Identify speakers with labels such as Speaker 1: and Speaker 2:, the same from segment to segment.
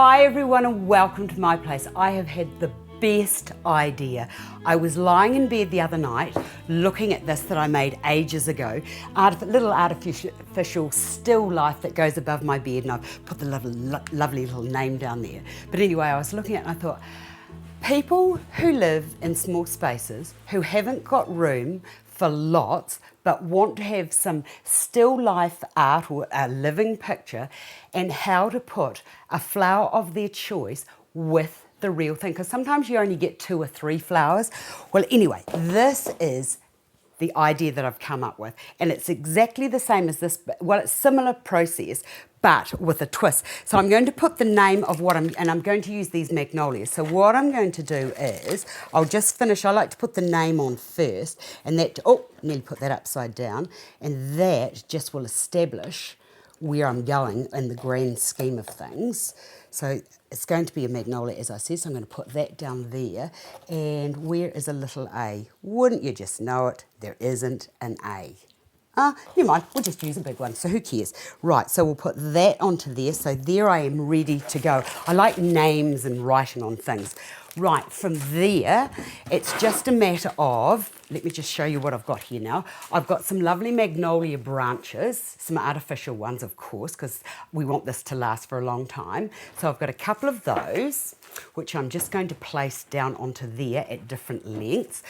Speaker 1: Hi everyone and welcome to my place. I have had the best idea. I was lying in bed the other night looking at this that I made ages ago, little artificial still life that goes above my bed, and I've put the lovely little name down there. But anyway, I was looking at it and I thought, people who live in small spaces, who haven't got room for lots, but want to have some still life art or a living picture, and how to put a flower of their choice with the real thing, because sometimes you only get 2 or 3 flowers. Well, anyway, this is the idea that I've come up with, and it's exactly the same as this. Well, it's similar process, but with a twist. So I'm going to put the name of and I'm going to use these magnolias. So what I'm going to do is, I'll just finish, I like to put the name on first, and that, oh, nearly put that upside down, and that just will establish where I'm going in the grand scheme of things. So it's going to be a magnolia, as I said, so I'm going to put that down there. And where is a little A? Wouldn't you just know it? There isn't an A. Never mind, we'll just use a big one, so who cares? Right, so we'll put that onto there, so there I am ready to go. I like names and writing on things. Right, from there, it's just a matter of, let me just show you what I've got here now. I've got some lovely magnolia branches, some artificial ones, of course, because we want this to last for a long time. So I've got a couple of those, which I'm just going to place down onto there at different lengths.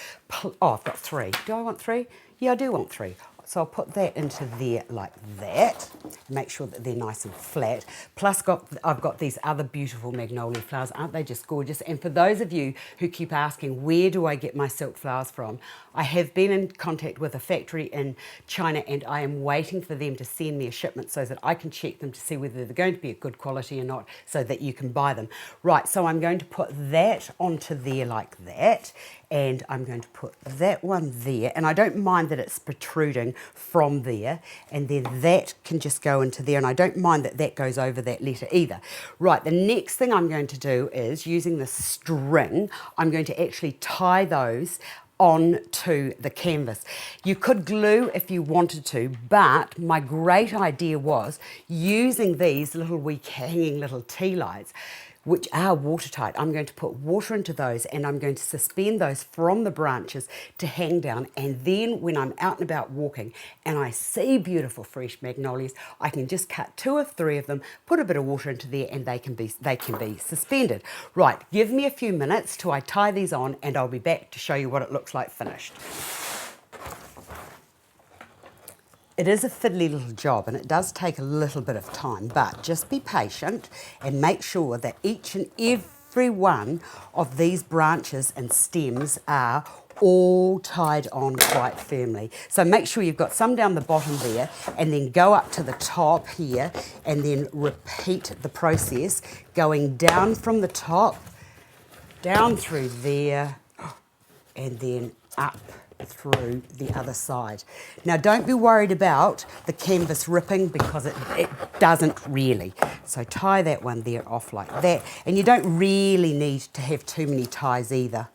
Speaker 1: Oh, I've got 3. Do I want 3? Yeah, I do want 3. So I'll put that into there like that, make sure that they're nice and flat. Plus I've got these other beautiful magnolia flowers. Aren't they just gorgeous? And for those of you who keep asking, where do I get my silk flowers from? I have been in contact with a factory in China, and I am waiting for them to send me a shipment so that I can check them to see whether they're going to be of good quality or not, so that you can buy them. Right, so I'm going to put that onto there like that, and I'm going to put that one there, and I don't mind that it's protruding from there, and then that can just go into there, and I don't mind that that goes over that letter either. Right, the next thing I'm going to do is, using the string, I'm going to actually tie those onto the canvas. You could glue if you wanted to, but my great idea was using these little wee hanging little tea lights, which are watertight. I'm going to put water into those, and I'm going to suspend those from the branches to hang down, and then when I'm out and about walking and I see beautiful fresh magnolias, I can just cut 2 or 3 of them, put a bit of water into there, and they can be suspended. Right, give me a few minutes till I tie these on, and I'll be back to show you what it looks like finished. It is a fiddly little job, and it does take a little bit of time, but just be patient and make sure that each and every one of these branches and stems are all tied on quite firmly. So make sure you've got some down the bottom there, and then go up to the top here, and then repeat the process, going down from the top, down through there, and then up through the other side. Now don't be worried about the canvas ripping, because it doesn't really. So tie that one there off like that, and you don't really need to have too many ties either.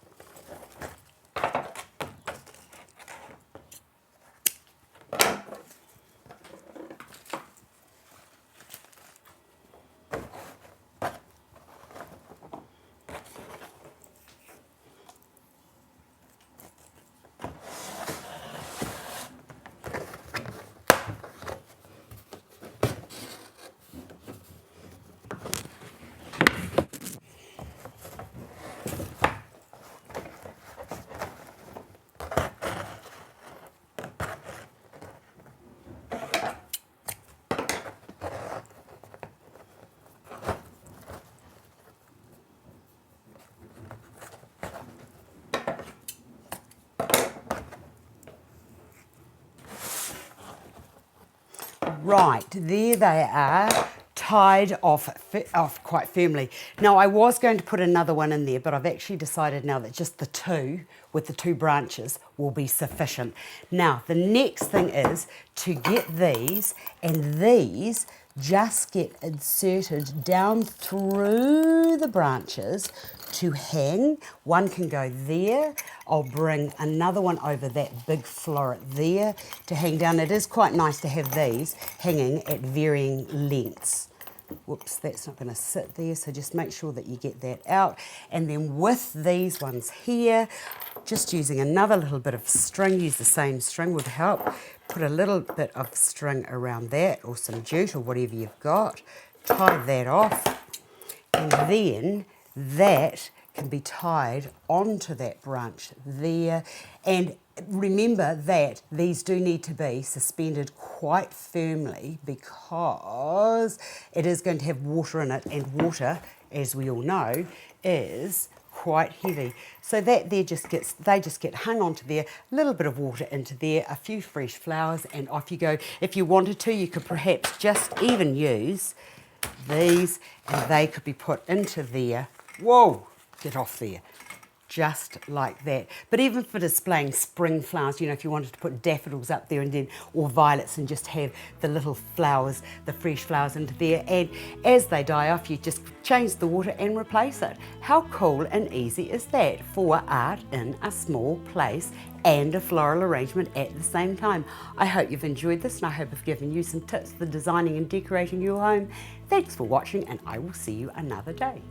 Speaker 1: Right, there they are, tied off quite firmly. Now I was going to put another one in there, but I've actually decided now that just the 2 with the 2 branches will be sufficient. Now the next thing is to get these, and these just get inserted down through the branches to hang. One can go there. I'll bring another one over that big floret there to hang down. It is quite nice to have these hanging at varying lengths. Whoops, that's not going to sit there, so just make sure that you get that out. And then with these ones here, just using another little bit of string, use the same string would help. Put a little bit of string around that, or some jute or whatever you've got. Tie that off, and then that can be tied onto that branch there. And remember that these do need to be suspended quite firmly because it is going to have water in it, and water, as we all know, is quite heavy. So that there they just get hung onto there, a little bit of water into there, a few fresh flowers, and off you go. If you wanted to, you could perhaps just even use these, and they could be put into there. Whoa, get off there. Just like that. But even for displaying spring flowers, you know, if you wanted to put daffodils up there and then, or violets, and just have the little flowers, the fresh flowers into there, and as they die off, you just change the water and replace it. How cool and easy is that for art in a small place and a floral arrangement at the same time? I hope you've enjoyed this, and I hope I've given you some tips for designing and decorating your home. Thanks for watching, and I will see you another day.